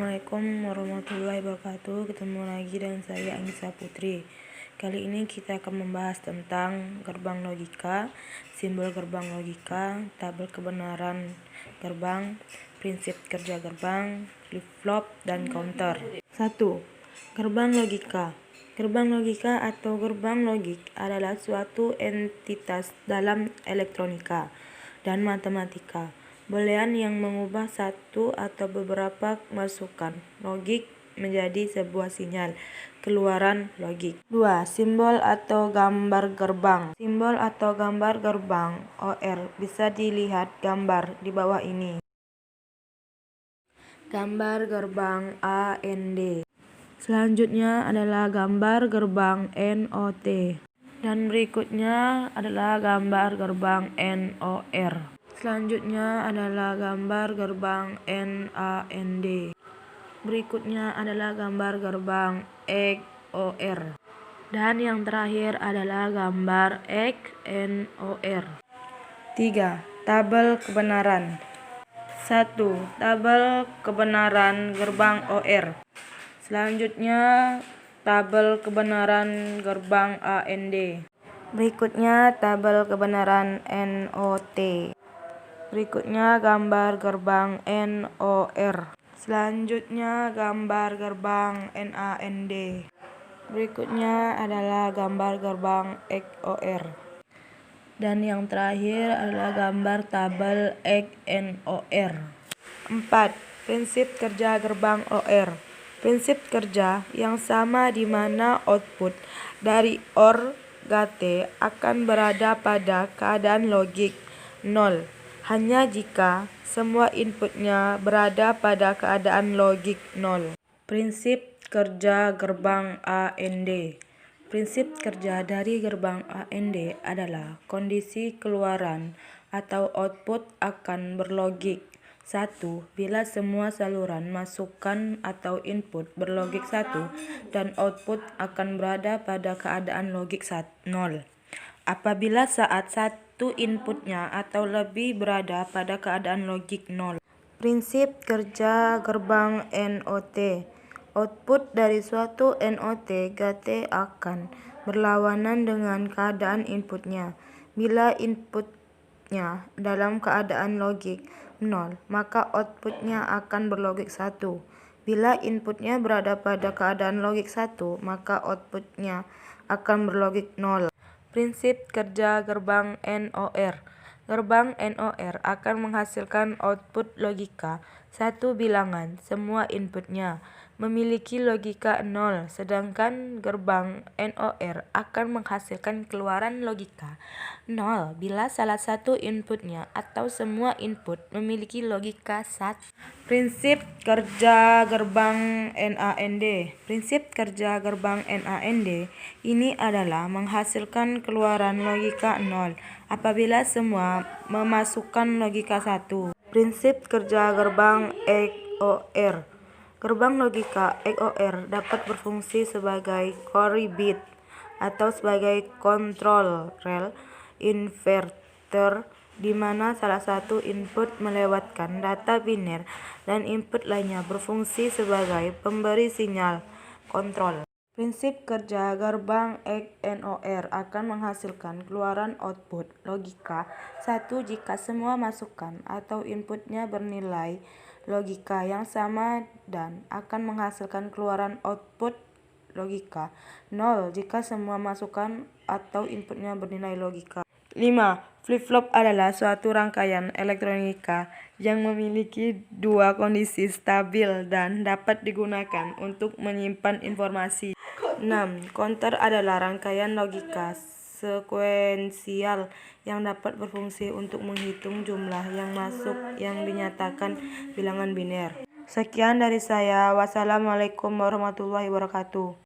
Assalamualaikum warahmatullahi wabarakatuh. Ketemu lagi dengan saya Anissa Putri. Kali ini kita akan membahas tentang gerbang logika, simbol gerbang logika, tabel kebenaran gerbang, prinsip kerja gerbang, flip-flop, dan counter. 1. Gerbang logika. Gerbang logika atau gerbang logik adalah suatu entitas dalam elektronika dan matematika boolean yang mengubah satu atau beberapa masukan logik menjadi sebuah sinyal keluaran logik. 2. Simbol atau gambar gerbang. Simbol atau gambar gerbang OR bisa dilihat gambar di bawah ini. Gambar gerbang AND. Selanjutnya adalah gambar gerbang NOT. Dan berikutnya adalah gambar gerbang NOR. Selanjutnya adalah gambar gerbang NAND. Berikutnya adalah gambar gerbang XOR. Dan yang terakhir adalah gambar XNOR. 3. Tabel kebenaran. 1. Tabel kebenaran gerbang OR. Selanjutnya tabel kebenaran gerbang AND. Berikutnya tabel kebenaran NOT. Berikutnya gambar gerbang NOR. Selanjutnya gambar gerbang NAND. Berikutnya adalah gambar gerbang XOR. Dan yang terakhir adalah gambar tabel XNOR. 4. Prinsip kerja gerbang OR. Prinsip kerja yang sama di mana output dari OR GT akan berada pada keadaan logik 0 hanya jika semua inputnya berada pada keadaan logik 0. Prinsip kerja gerbang AND. Prinsip kerja dari gerbang AND adalah kondisi keluaran atau output akan berlogik 1 bila semua saluran masukan atau input berlogik 1 dan output akan berada pada keadaan logik 0. Apabila saat satu inputnya atau lebih berada pada keadaan logik 0. Prinsip kerja gerbang NOT. Output dari suatu NOT GT akan berlawanan dengan keadaan inputnya. Bila inputnya dalam keadaan logik 0, maka outputnya akan berlogik 1. Bila inputnya berada pada keadaan logik 1, maka outputnya akan berlogik 0. Prinsip kerja gerbang NOR. Gerbang NOR akan menghasilkan output logika satu bilangan semua inputnya memiliki logika 0, sedangkan gerbang NOR akan menghasilkan keluaran logika 0 bila salah satu inputnya atau semua input memiliki logika 1. Prinsip kerja gerbang NAND. Prinsip kerja gerbang NAND ini adalah menghasilkan keluaran logika 0 apabila semua memasukkan logika 1. Prinsip kerja gerbang XOR. Gerbang logika XOR dapat berfungsi sebagai carry bit atau sebagai control rel inverter di mana salah satu input melewatkan data biner dan input lainnya berfungsi sebagai pemberi sinyal kontrol. Prinsip kerja gerbang XNOR akan menghasilkan keluaran output logika 1 jika semua masukan atau inputnya bernilai logika yang sama dan akan menghasilkan keluaran output logika 0 jika semua masukan atau inputnya bernilai logika 5. Flip-flop adalah suatu rangkaian elektronika yang memiliki dua kondisi stabil dan dapat digunakan untuk menyimpan informasi. 6. Counter adalah rangkaian logika sekuensial yang dapat berfungsi untuk menghitung jumlah yang masuk yang dinyatakan bilangan biner. Sekian dari saya. Wassalamualaikum warahmatullahi wabarakatuh.